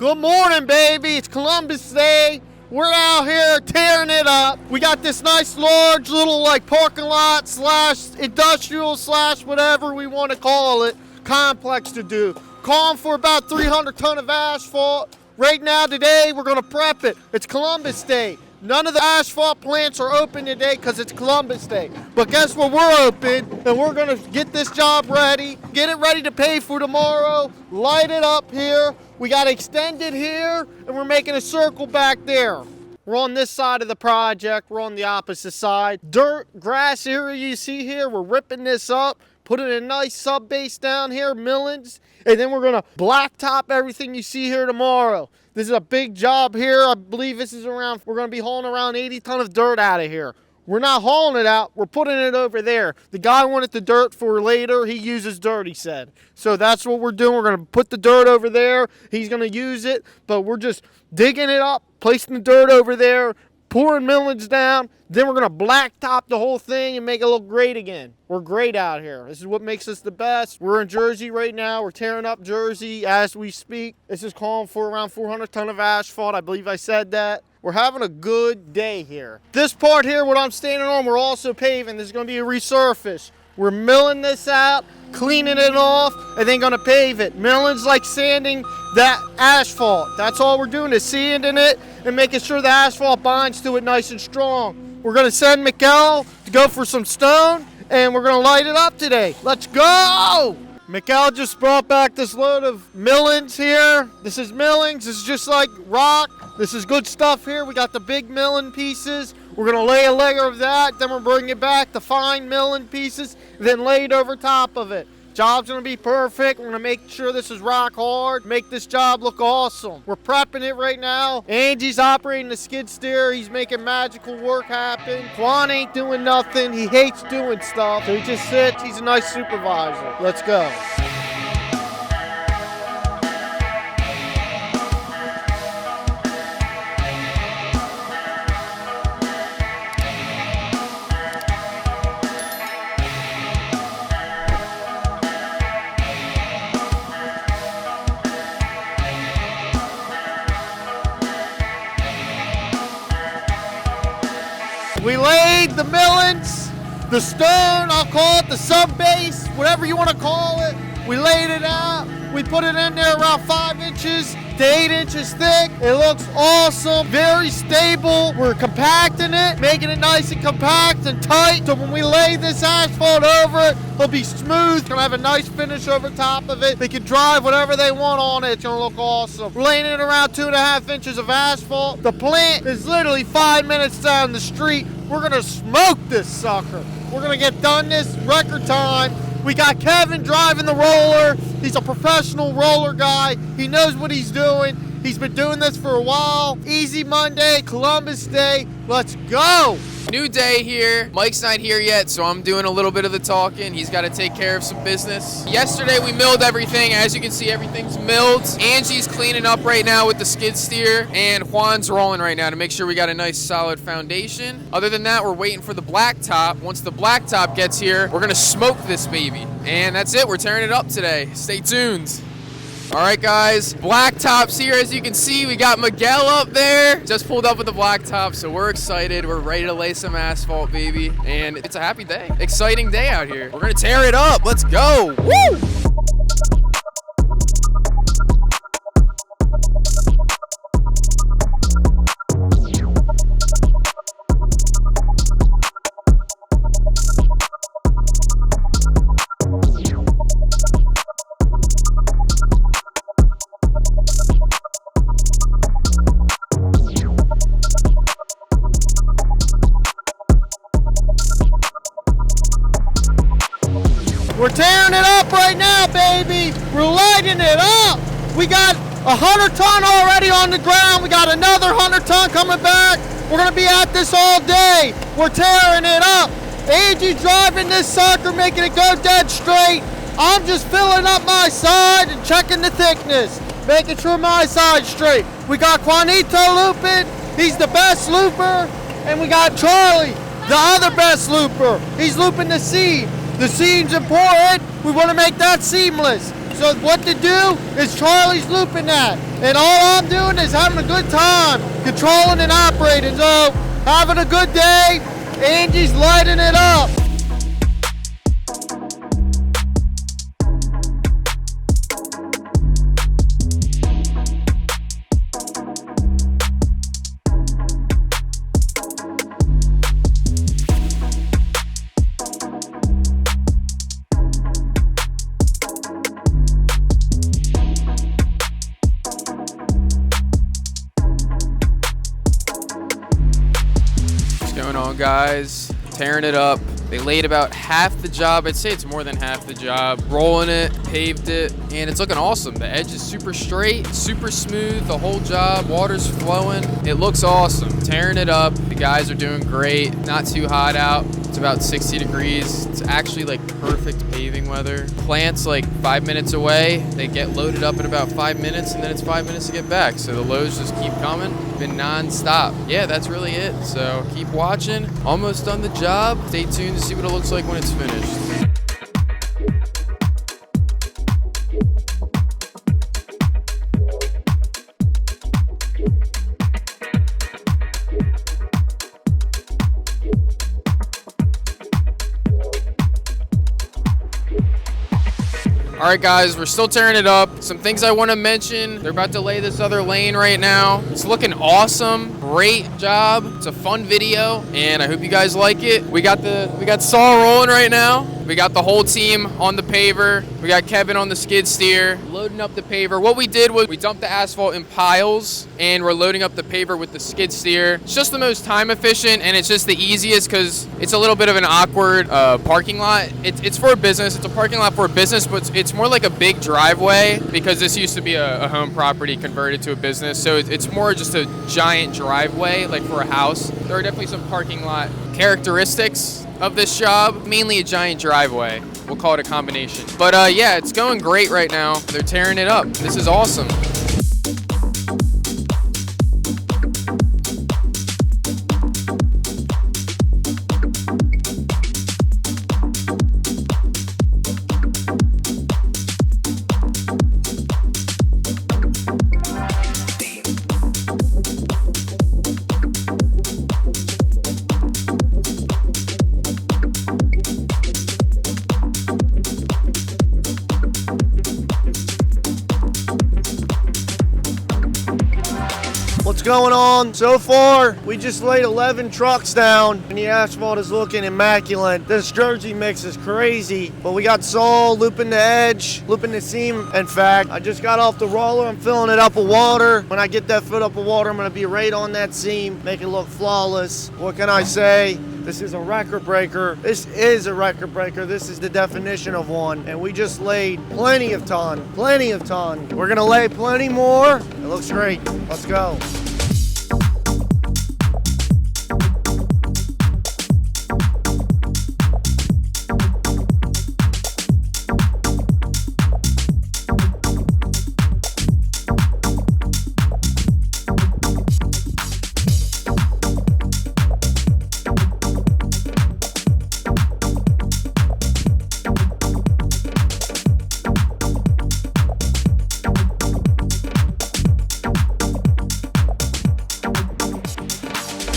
Good morning, baby. It's Columbus Day. We're out here tearing it up. We got this nice large little like parking lot slash industrial slash whatever we want to call it complex to do. Calling for about 300 ton of asphalt. Right now today we're going to prep it. It's Columbus Day. None of the asphalt plants are open today because it's Columbus Day. But guess what? We're open and we're going to get this job ready. Get it ready to pay for tomorrow. Light it up here. We got extended here and we're making a circle back there. We're on this side of the project. We're on the opposite side. Dirt, grass area you see here. We're ripping this up. Putting a nice sub base down here, millings. And then we're going to blacktop everything you see here tomorrow. This is a big job here. I believe this is around, we're going to be hauling around 80 ton of dirt out of here. We're not hauling it out. We're putting it over there. The guy wanted the dirt for later. He uses dirt, he said. So that's what we're doing. We're going to put the dirt over there. He's going to use it. But we're just digging it up, placing the dirt over there, pouring millings down. Then we're going to blacktop the whole thing and make it look great again. We're great out here. This is what makes us the best. We're in Jersey right now. We're tearing up Jersey as we speak. This is calling for around 400 ton of asphalt. I believe I said that. We're having a good day here. This part here, what I'm standing on, we're also paving. This is going to be a resurface. We're milling this out, cleaning it off, and then going to pave it. Milling's like sanding that asphalt. That's all we're doing is sanding it and making sure the asphalt binds to it nice and strong. We're going to send Miguel to go for some stone, and we're going to light it up today. Let's go! Miguel just brought back this load of millings here. This is millings. This is just like rock. This is good stuff here. We got the big milling pieces. We're going to lay a layer of that. Then we're bringing it back, the fine milling pieces, then lay it over top of it. Job's going to be perfect. We're going to make sure this is rock hard, make this job look awesome. We're prepping it right now. Angie's operating the skid steer. He's making magical work happen. Juan ain't doing nothing. He hates doing stuff, so he just sits. He's a nice supervisor. Let's go. We laid the millings, the stone, I'll call it the sub base, whatever you want to call it. We laid it out. We put it in there around 5 inches to 8 inches thick. It looks awesome, very stable. We're compacting it, making it nice and compact and tight. So when we lay this asphalt over it, it'll be smooth. It's gonna have a nice finish over top of it. They can drive whatever they want on it. It's gonna look awesome. We're laying it around 2.5 inches of asphalt. The plant is literally 5 minutes down the street. We're gonna smoke this sucker. We're gonna get done this record time. We got Kevin driving the roller. He's a professional roller guy. He knows what he's doing. He's been doing this for a while. Easy Monday, Columbus Day. Let's go. New day here. Mike's not here yet, so I'm doing a little bit of the talking. He's got to take care of some business. Yesterday we milled everything. As you can see, everything's milled. Angie's cleaning up right now with the skid steer, and Juan's rolling right now to make sure we got a nice solid foundation. Other than that, we're waiting for the blacktop. Once the blacktop gets here, we're gonna smoke this baby. And that's it. We're tearing it up today. Stay tuned. All right, guys, blacktop's here. As you can see, we got Miguel up there. Just pulled up with the blacktop, so we're excited. We're ready to lay some asphalt, baby. And it's a happy day. Exciting day out here. We're gonna tear it up. Let's go. Woo! We're tearing it up right now, baby. We're lighting it up. We got 100 ton already on the ground. We got another 100 ton coming back. We're gonna be at this all day. We're tearing it up. Angie driving this sucker, making it go dead straight. I'm just filling up my side and checking the thickness, making sure my side's straight. We got Juanito looping. He's the best looper. And we got Charlie, the other best looper. He's looping the seam. The seam's important. We want to make that seamless. So what to do is Charlie's looping that. And all I'm doing is having a good time, controlling and operating. So having a good day. Angie's lighting it up. Going on, guys, tearing it up. They laid about half the job. I'd say it's more than half the job. Rolling it, paved it, and it's looking awesome. The edge is super straight, super smooth, the whole job, water's flowing. It looks awesome. Tearing it up. The guys are doing great. Not too hot out. It's about 60 degrees. It's actually like perfect paving weather. Plant's like 5 minutes away. They get loaded up in about 5 minutes, and then it's 5 minutes to get back. So the loads just keep coming. Been non-stop. Yeah, that's really it. So keep watching. Almost done the job. Stay tuned to see what it looks like when it's finished. All right, guys, we're still tearing it up. Some things I want to mention. They're about to lay this other lane right now. It's looking awesome. Great job. It's a fun video, and I hope you guys like it. We got Saul rolling right now. We got the whole team on the paver. We got Kevin on the skid steer, loading up the paver. What we did was we dumped the asphalt in piles, and we're loading up the paver with the skid steer. It's just the most time efficient, and it's just the easiest because it's a little bit of an awkward parking lot. It's for a business. It's a parking lot for a business, but it's more like a big driveway because this used to be a home property converted to a business. So it's more just a giant driveway, like for a house. There are definitely some parking lot characteristics of this job, mainly a giant driveway. We'll call it a combination. But yeah, it's going great right now. They're tearing it up. This is awesome. What's going on? So far, we just laid 11 trucks down, and the asphalt is looking immaculate. This Jersey mix is crazy, but we got Saul looping the edge, looping the seam. In fact, I just got off the roller. I'm filling it up with water. When I get that foot up with water, I'm going to be right on that seam, make it look flawless. What can I say? This is a record breaker. This is a record breaker. This is the definition of one. And we just laid plenty of ton. We're gonna lay plenty more. It looks great. Let's go.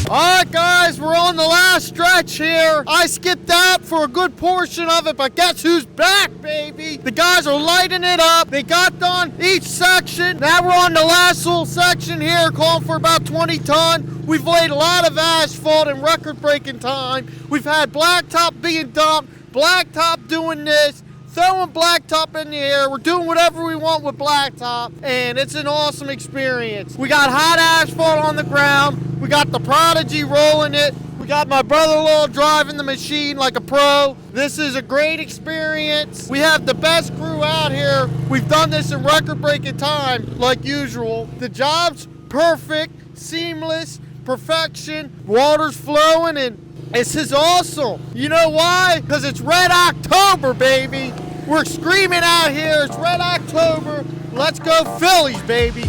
Alright guys, we're on the last stretch here. I skipped out for a good portion of it, but guess who's back, baby? The guys are lighting it up. They got done each section. Now we're on the last little section here, calling for about 20 ton. We've laid a lot of asphalt in record-breaking time. We've had blacktop being dumped, blacktop doing this, throwing blacktop in the air. We're doing whatever we want with blacktop, and it's an awesome experience. We got hot asphalt on the ground. We got the Prodigy rolling it. We got my brother-in-law driving the machine like a pro. This is a great experience. We have the best crew out here. We've done this in record-breaking time, like usual. The job's perfect, seamless, perfection. Water's flowing, and this is awesome. You know why? Because it's Red October, baby. We're screaming out here, it's Red October. Let's go Phillies, baby.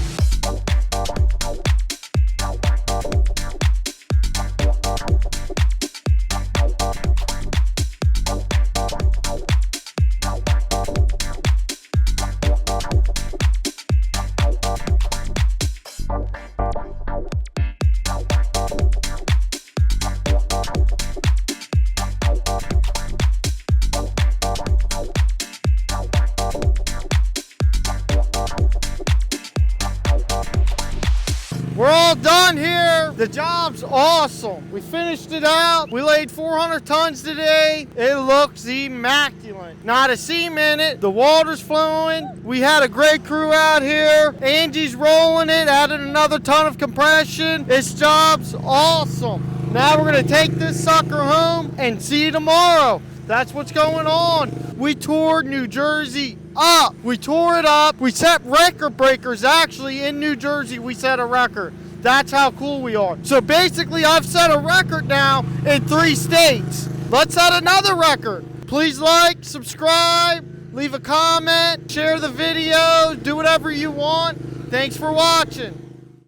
We're all done here. The job's awesome. We finished it out. We laid 400 tons today. It looks immaculate. Not a seam in it. The water's flowing. We had a great crew out here. Angie's rolling it, added another ton of compression. This job's awesome. Now we're going to take this sucker home and see you tomorrow. That's what's going on. We toured New Jersey up. We tore it up. We set record breakers. Actually, in New Jersey, we set a record. That's how cool we are. So basically, I've set a record now in 3 states. Let's set another record. Please like, subscribe, leave a comment, share the video, do whatever you want. Thanks for watching.